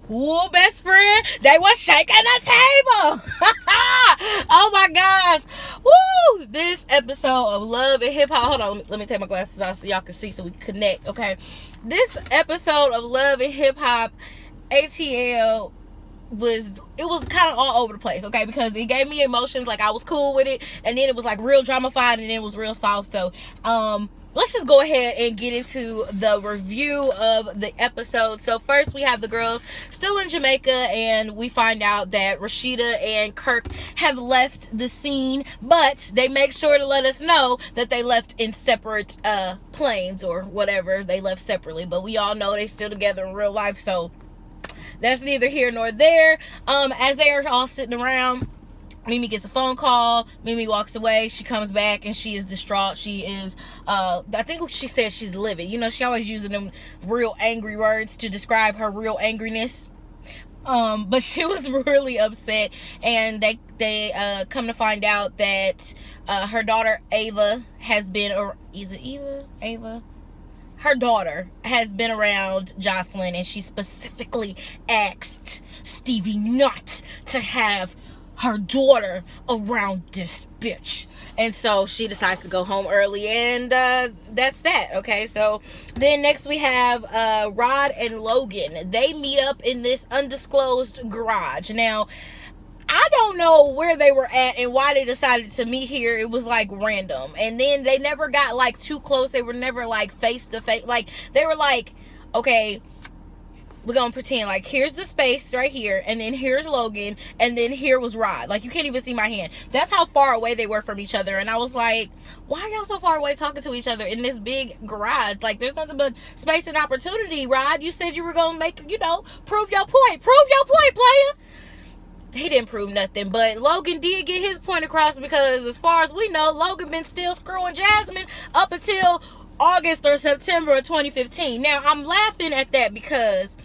Woo, best friend, they was shaking the table. Oh my gosh. Woo! This episode of Love and Hip Hop. Hold on, let me take my glasses off so y'all can see, so we can connect. Okay. This episode of Love and Hip Hop, ATL, it was kind of all over the place, okay, because it gave me emotions, like I was cool with it, and then it was like real dramafied, and then it was real soft. So let's just go ahead and get into the review of the episode. So first we have the girls still in Jamaica, and we find out that Rashida and Kirk have left the scene, but they make sure to let us know that they left in separate planes or whatever. They left separately, but we all know they still together in real life, so that's neither here nor there. As they are all sitting around, Mimi gets a phone call. Mimi walks away. She comes back and she is distraught. She is, I think she says she's livid. You know, she always using them real angry words to describe her real angriness. But she was really upset, and they come to find out that her daughter Ava has been, or is it Ava? Her daughter has been around Joseline, and she specifically asked Stevie not to have her daughter around this bitch. And so she decides to go home early, and that's that. Okay, so then next we have Rod and Logan. They meet up in this undisclosed garage. Now, I don't know where they were at and why they decided to meet here. It was like random. And then they never got like too close. They were never like face to face. Like, they were like, okay, we're gonna pretend like here's the space right here, and then here's Logan, and then here was Rod. Like, you can't even see my hand. That's how far away they were from each other. And I was like, why are y'all so far away talking to each other in this big garage? Like, there's nothing but space and opportunity. Rod, you said you were gonna make, prove your point. Prove your point, player. He didn't prove nothing, but Logan did get his point across, because as far as we know, Logan been still screwing Jasmine up until August or September of 2015. Now, I'm laughing at that because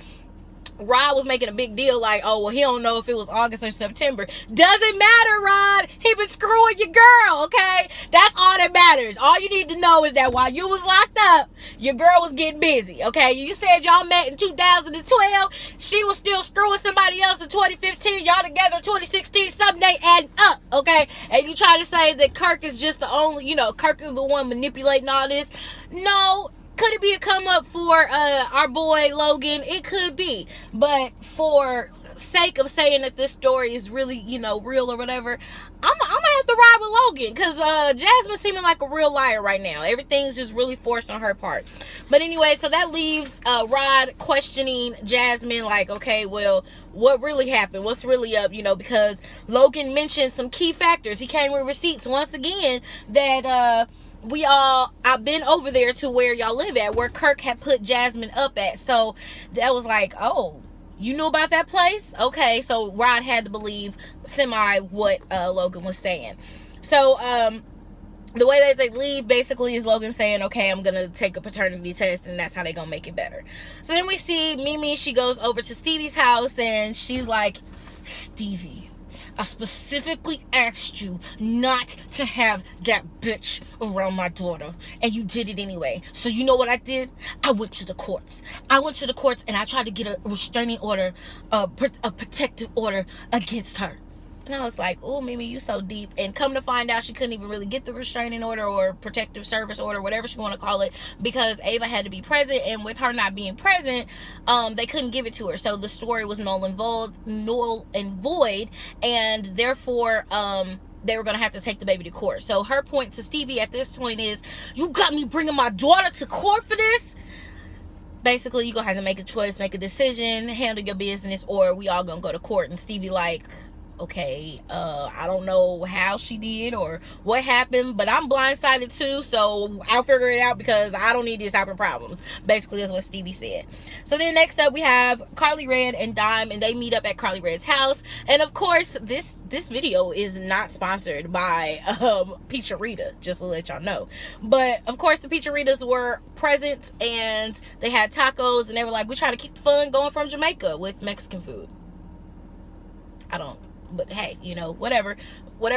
Rod was making a big deal like, oh, well, he don't know if it was August or September. Doesn't matter, Rod. He been screwing your girl, okay? That's all that matters. All you need to know is that while you was locked up, your girl was getting busy, okay? You said y'all met in 2012. She was still screwing somebody else in 2015. Y'all together in 2016. Something ain't adding up, okay? And you try to say that Kirk is just the only, Kirk is the one manipulating all this. No. Could it be a come up for our boy Logan? It could be, but for sake of saying that this story is really, real or whatever, I'm gonna have to ride with Logan, because Jasmine seeming like a real liar right now. Everything's just really forced on her part. But anyway, so that leaves Rod questioning Jasmine, like, okay, well, what really happened? What's really up? Because Logan mentioned some key factors. He came with receipts once again that I've been over there to where y'all live at, where Kirk had put Jasmine up at. So that was like, oh, you knew about that place? Okay, so Rod had to believe semi what Logan was saying. So the way that they leave basically is Logan saying, okay, I'm gonna take a paternity test, and that's how they gonna make it better. So then we see Mimi. She goes over to Stevie's house, and she's like, Stevie, I specifically asked you not to have that bitch around my daughter, and you did it anyway. So you know what I did? I went to the courts. And I tried to get a restraining order, a protective order against her. And I was like, oh, Mimi, you so deep. And come to find out, she couldn't even really get the restraining order or protective service order, whatever she want to call it, because Ava had to be present. And with her not being present, they couldn't give it to her. So the story was null and void. And therefore, they were going to have to take the baby to court. So her point to Stevie at this point is, you got me bringing my daughter to court for this? Basically, you're going to have to make a choice, make a decision, handle your business, or we all going to go to court. And Stevie like, okay, I don't know how she did or what happened, but I'm blindsided too, so I'll figure it out because I don't need these type of problems. Basically, that's what Stevie said. So then next up, we have Karlie and Dime, and they meet up at Karlie Red's house. And of course, this video is not sponsored by Pizzeria, just to let y'all know. But of course, the Pizzeritas were present, and they had tacos, and they were like, we try to keep the fun going from Jamaica with Mexican food. I don't but hey, you know, whatever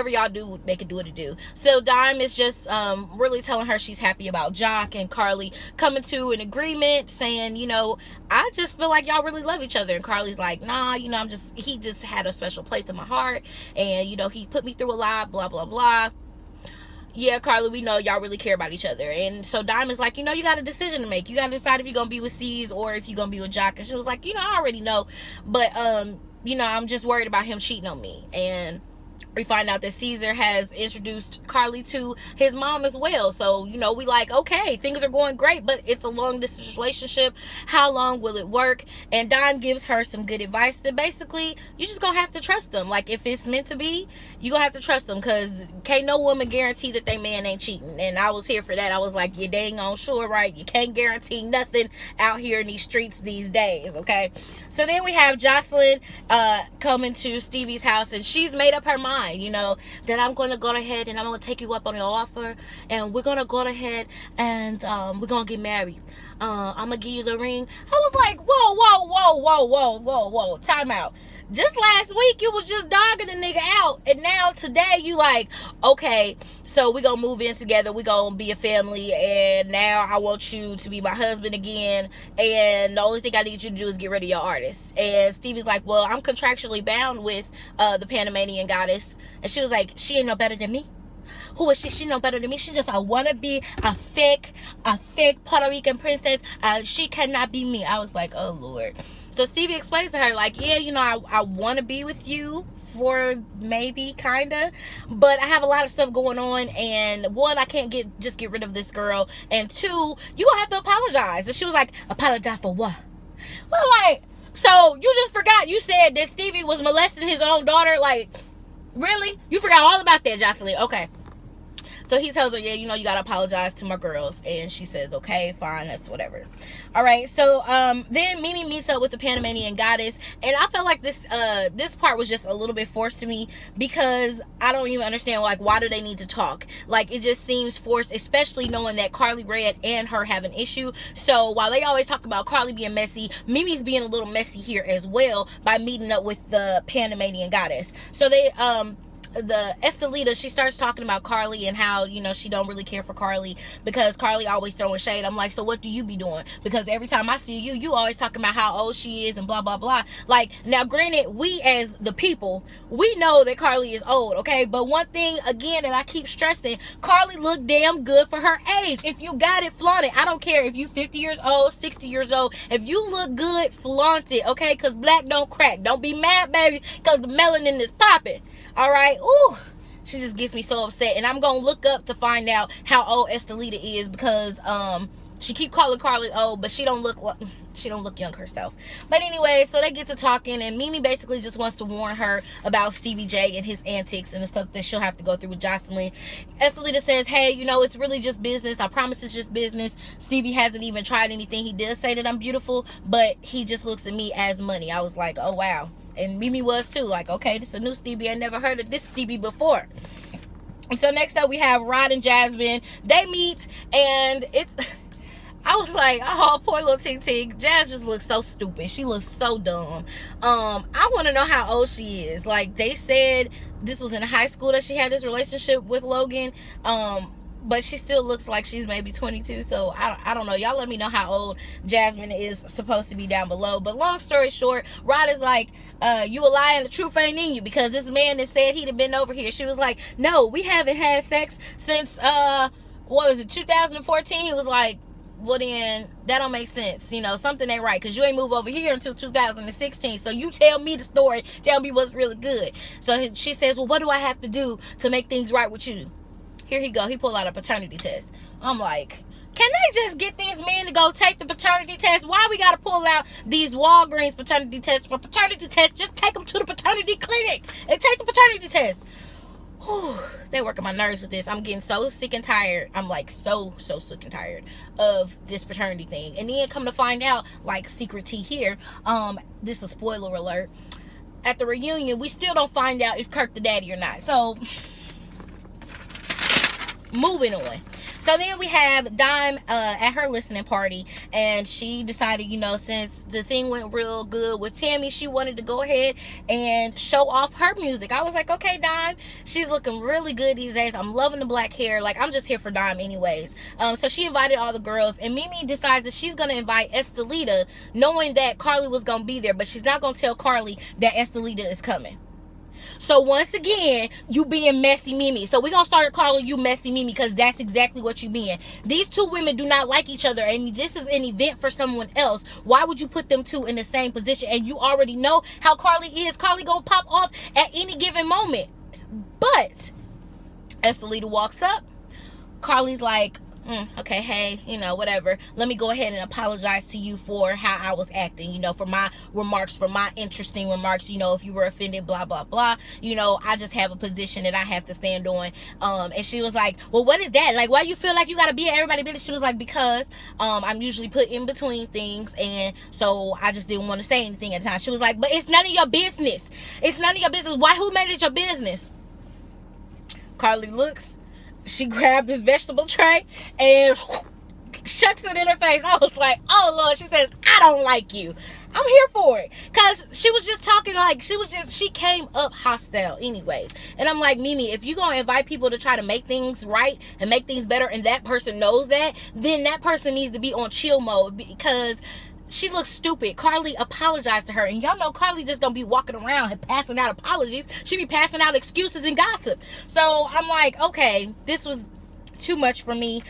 y'all do, make it do what it do. So Dime is just really telling her she's happy about Jock and Karlie coming to an agreement, saying, you know, I just feel like y'all really love each other. And Karlie's like, nah, you know, he just had a special place in my heart, and you know, he put me through a lot, blah blah blah. Yeah, Karlie, we know y'all really care about each other. And so Dime is like, you know, you got a decision to make. You got to decide if you're going to be with C's or if you're going to be with Jock. And she was like, you know, I already know. But, you know, I'm just worried about him cheating on me. And we find out that Caesar has introduced Karlie to his mom as well. So, you know, we like, okay, things are going great, but it's a long distance relationship. How long will it work? And Dime gives her some good advice that basically you just gonna have to trust them. Like, if it's meant to be, you gonna have to trust them, because can't no woman guarantee that they man ain't cheating. And I was here for that. I was like, you dang on sure, right? You can't guarantee nothing out here in these streets these days, okay? So then we have Joseline coming to Stevie's house, and she's made up her mind, you know, that I'm going to go ahead and I'm going to take you up on your offer, and we're going to go ahead and we're going to get married. I'm going to give you the ring. I was like, whoa, time out. Just last week you was just dogging the nigga out, and now today you like, okay, so we gonna move in together, we gonna be a family, and now I want you to be my husband again, and the only thing I need you to do is get rid of your artist. And Stevie's like, well, I'm contractually bound with the Panamanian goddess. And she was like, she ain't no better than me. Who is she? She no better than me. She just a wannabe, a fake Puerto Rican princess. She cannot be me. I was like, oh Lord. So Stevie explains to her, like, yeah, you know, I want to be with you for maybe, kind of, but I have a lot of stuff going on, and one, I can't just get rid of this girl, and two, you gonna have to apologize. And she was like, apologize for what? Well, like, so you just forgot you said that Stevie was molesting his own daughter? Like, really? You forgot all about that, Joseline? Okay. So he tells her, yeah, you know, you gotta apologize to my girls. And she says, okay, fine, that's whatever. All right, so then Mimi meets up with the Panamanian goddess, and I felt like this part was just a little bit forced to me, because I don't even understand, like, why do they need to talk? Like, it just seems forced, especially knowing that Karlie Red and her have an issue. So while they always talk about Karlie being messy, Mimi's being a little messy here as well by meeting up with the Panamanian goddess. So they the Estelita, she starts talking about Karlie and how, you know, she don't really care for Karlie because Karlie always throwing shade. I'm like, so what do you be doing? Because every time I see you, you always talking about how old she is and blah blah blah. Like, now granted, we as the people, we know that Karlie is old, okay? But one thing again that I keep stressing, Karlie look damn good for her age. If you got it, flaunt it. I don't care if you 50 years old, 60 years old. If you look good, flaunt it, okay? Because black don't crack. Don't be mad, baby, because the melanin is popping. All right. Ooh, she just gets me so upset, and I'm gonna look up to find out how old Estelita is, because she keep calling Karlie old, but she don't look young herself. But anyway, so they get to talking, and Mimi basically just wants to warn her about Stevie J and his antics and the stuff that she'll have to go through with Joseline. Estelita says, hey, you know, it's really just business. I promise it's just business. Stevie hasn't even tried anything. He does say that I'm beautiful, but he just looks at me as money. I was like, oh wow. And Mimi was too, like, okay, this is a new Stevie. I never heard of this Stevie before. And so next up we have Rod and Jasmine. They meet, and I was like, oh, poor little Tink. Jazz just looks so stupid. She looks so dumb. I want to know how old she is. Like, they said this was in high school that she had this relationship with Logan. But she still looks like she's maybe 22. So I don't know. Y'all let me know how old Jasmine is supposed to be down below. But long story short, Rod is like, you a lie and the truth ain't in you, because this man that said he'd have been over here. She was like, no, we haven't had sex since what was it, 2014? He was like, well then that don't make sense, you know, something ain't right, because you ain't move over here until 2016. So you tell me the story, tell me what's really good. So she says, well, what do I have to do to make things right with you? Here he go, he pulled out a paternity test. I'm like, can they just get these men to go take the paternity test? Why we gotta pull out these Walgreens paternity tests for paternity tests? Just take them to the paternity clinic and take the paternity test. Whew, they working my nerves with this. I'm getting so sick and tired. I'm like so sick and tired of this paternity thing. And then come to find out, like, secret tea here, this is a spoiler alert, at the reunion we still don't find out if Kirk the daddy or not. So moving on. So then we have Dime at her listening party, and she decided, since the thing went real good with Tammy, she wanted to go ahead and show off her music. I was like, okay, Dime, she's looking really good these days. I'm loving the black hair. Like, I'm just here for Dime anyways. So she invited all the girls, and Mimi decides that she's gonna invite Estelita, knowing that Karlie was gonna be there, but she's not gonna tell Karlie that Estelita is coming. So once again, you being messy Mimi. So we're going to start calling you messy Mimi, because that's exactly what you being. These two women do not like each other, and this is an event for someone else. Why would you put them two in the same position? And you already know how Karlie is. Karlie going to pop off at any given moment. But Estelita walks up. Karlie's like, okay, hey, whatever. Let me go ahead and apologize to you for how I was acting, for my remarks, for my interesting remarks, if you were offended, blah, blah, blah. I just have a position that I have to stand on. And she was like, well, what is that? Like, why you feel like you got to be at everybody's business? She was like, because I'm usually put in between things, and so I just didn't want to say anything at the time. She was like, but it's none of your business. It's none of your business. Why? Who made it your business? Karlie looks. She grabbed this vegetable tray and shucks it in her face. I was like, oh Lord. She says, I don't like you. I'm here for it. Because she was just talking like, she came up hostile anyways. And I'm like, Mimi, if you're going to invite people to try to make things right and make things better, and that person knows that, then that person needs to be on chill mode, because she looks stupid. Karlie apologized to her, and y'all know Karlie just don't be walking around and passing out apologies. She be passing out excuses and gossip. So I'm like, okay, this was too much for me.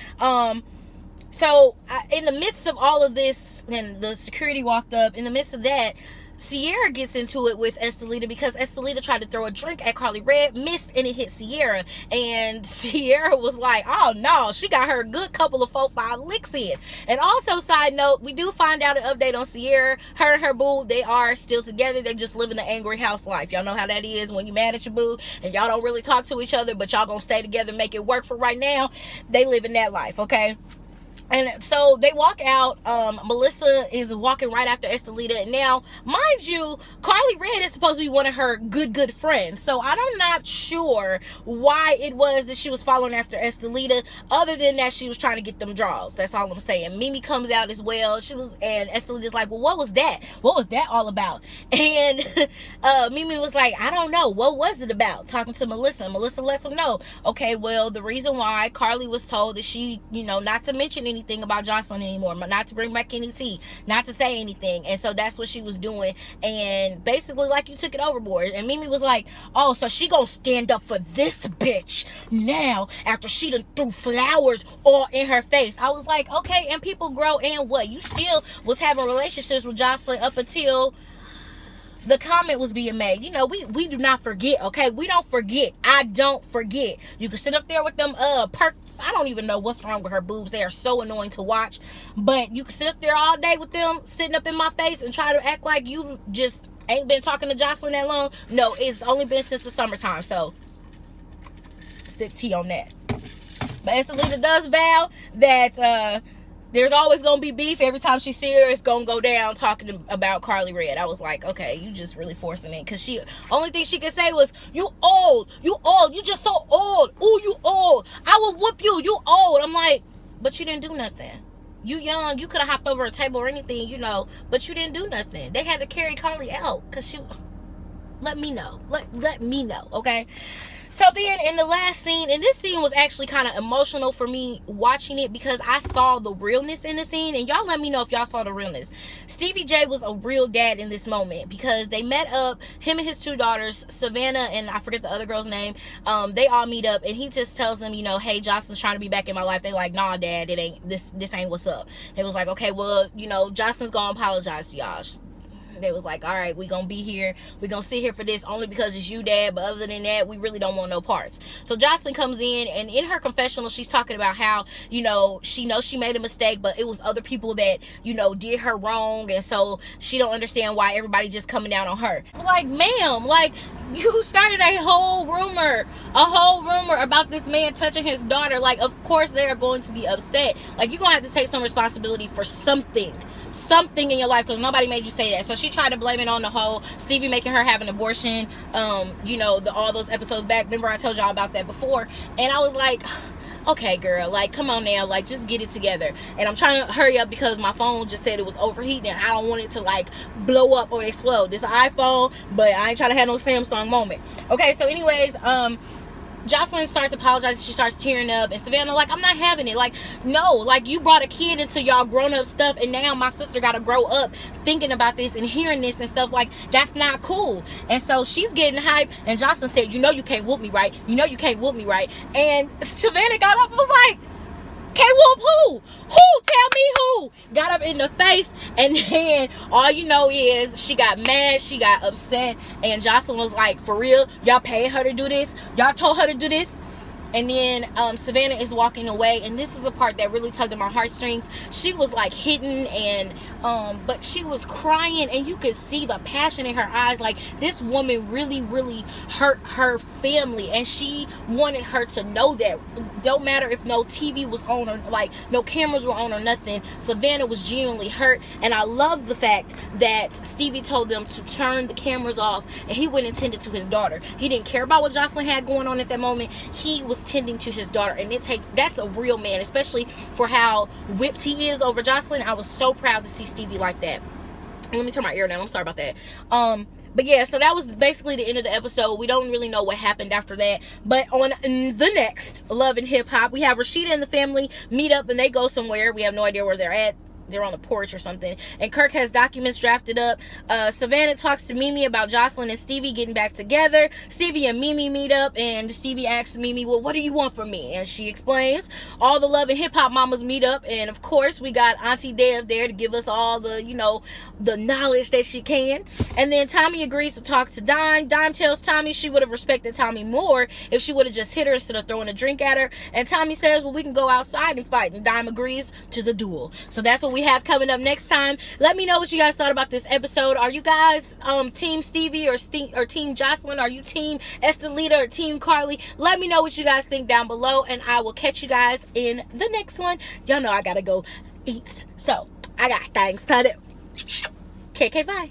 So in the midst of all of this, and the security walked up, in the midst of that, Sierra gets into it with Estelita, because Estelita tried to throw a drink at Karlie Red, missed, and it hit Sierra. And Sierra was like, oh no, she got her a good couple of 4-5 licks in. And also, side note, we do find out an update on Sierra. Her and her boo, they are still together. They just living an angry house life. Y'all know how that is when you mad at your boo and y'all don't really talk to each other, but y'all gonna stay together, make it work for right now. They live in that life, okay? And so they walk out. Melissa is walking right after Estelita. Now, mind you, Karlie Red is supposed to be one of her good friends. So I'm not sure why it was that she was following after Estelita, other than that she was trying to get them draws. That's all I'm saying. Mimi comes out as well. And Estelita's like, well, what was that? What was that all about? And Mimi was like, I don't know. What was it about? Talking to Melissa. Melissa lets them know. Okay, well, the reason why Karlie was told that she, not to mention anything about Joseline anymore, not to bring back any tea, not to say anything. And so that's what she was doing, and basically like you took it overboard. And Mimi was like, oh, so she gonna stand up for this bitch now after she done threw flowers all in her face. I was like, okay, and people grow, and what? You still was having relationships with Joseline up until the comment was being made. We do not forget, okay? We don't forget. I don't forget. You can sit up there with them I don't even know what's wrong with her boobs. They are so annoying to watch. But you can sit up there all day with them, sitting up in my face, and try to act like you just ain't been talking to Joseline that long. No, it's only been since the summertime. So, stick tea on that. But Estelita does vow that there's always going to be beef. Every time she sees her, it's going to go down talking about Karlie Red. I was like, okay, you just really forcing it. Because only thing she could say was, you old, you just so old. Ooh, you old. I will whoop you, you old. I'm like, but you didn't do nothing. You young, you could have hopped over a table or anything, but you didn't do nothing. They had to carry Karlie out because let me know. Let me know, okay? So then in the last scene, and this scene was actually kind of emotional for me watching it, because I saw the realness in the scene. And y'all let me know if y'all saw the realness. Stevie J was a real dad in this moment, because they met up, him and his two daughters, Savannah and I forget the other girl's name. They all meet up, and he just tells them, hey, Joseline's trying to be back in my life. They like, nah, Dad, it ain't this ain't what's up. They was like, okay, well, Joseline's gonna apologize to y'all. They was like, all right, we gonna be here, we gonna sit here for this only because it's you, Dad, but other than that, we really don't want no parts. So Joseline comes in, and in her confessional, she's talking about how she knows she made a mistake, but it was other people that did her wrong, and so she don't understand why everybody just coming down on her. Like, ma'am, like, you started a whole rumor about this man touching his daughter. Like, of course they are going to be upset. Like, you're gonna have to take some responsibility for something in your life, because nobody made you say that. So she tried to blame it on the whole Stevie making her have an abortion, all those episodes back. Remember I told y'all about that before, and I was like, okay, girl, like, come on now, like, just get it together. And I'm trying to hurry up because my phone just said it was overheating and I don't want it to, like, blow up or explode. This is an iPhone, but I ain't trying to have no Samsung moment. Okay, so anyways, Joseline starts apologizing. She starts tearing up, and Savannah like, I'm not having it. Like, no, like, you brought a kid into y'all grown up stuff, and now my sister got to grow up thinking about this and hearing this and stuff. Like, that's not cool. And so she's getting hyped, and Joseline said, you know you can't whoop me, right? You know you can't whoop me, right? And Savannah got up and was like, can't whoop who? Who? Tell me who? Got up in the face, and then all you know is she got mad, she got upset, and Joseline was like, for real? Y'all paid her to do this? Y'all told her to do this? And then Savannah is walking away, and this is the part that really tugged at my heartstrings. She was like hidden, and but she was crying, and you could see the passion in her eyes. Like, this woman really hurt her family, and she wanted her to know that don't matter if no TV was on or like no cameras were on or nothing, Savannah was genuinely hurt. And I love the fact that Stevie told them to turn the cameras off, and he went and tended to his daughter. He didn't care about what Joseline had going on at that moment. He was tending to his daughter, and that's a real man, especially for how whipped he is over Joseline. I was so proud to see Stevie like that. Let me turn my ear down, I'm sorry about that. But yeah, so that was basically the end of the episode. We don't really know what happened after that. But on the next Love and Hip Hop, we have Rashida and the family meet up, and they go somewhere. We have no idea where they're at. They're on the porch or something, and Kirk has documents drafted up. Savannah talks to Mimi about Joseline and Stevie getting back together. Stevie and Mimi meet up, and Stevie asks Mimi, well, what do you want from me? And she explains. All the Love and Hip Hop mamas meet up, and of course we got Auntie Dev there to give us all the, you know, the knowledge that she can. And then Tommy agrees to talk to Dime. Dime tells Tommy she would have respected Tommy more if she would have just hit her instead of throwing a drink at her. And Tommy says, well, we can go outside and fight, and Dime agrees to the duel. So that's what we have coming up next time. Let me know what you guys thought about this episode. Are you guys team Stevie or team Joseline? Are you team Estelita or team Karlie? Let me know what you guys think down below, and I will catch you guys in the next one. Y'all know I gotta go eat, so I got things to do. KK, bye.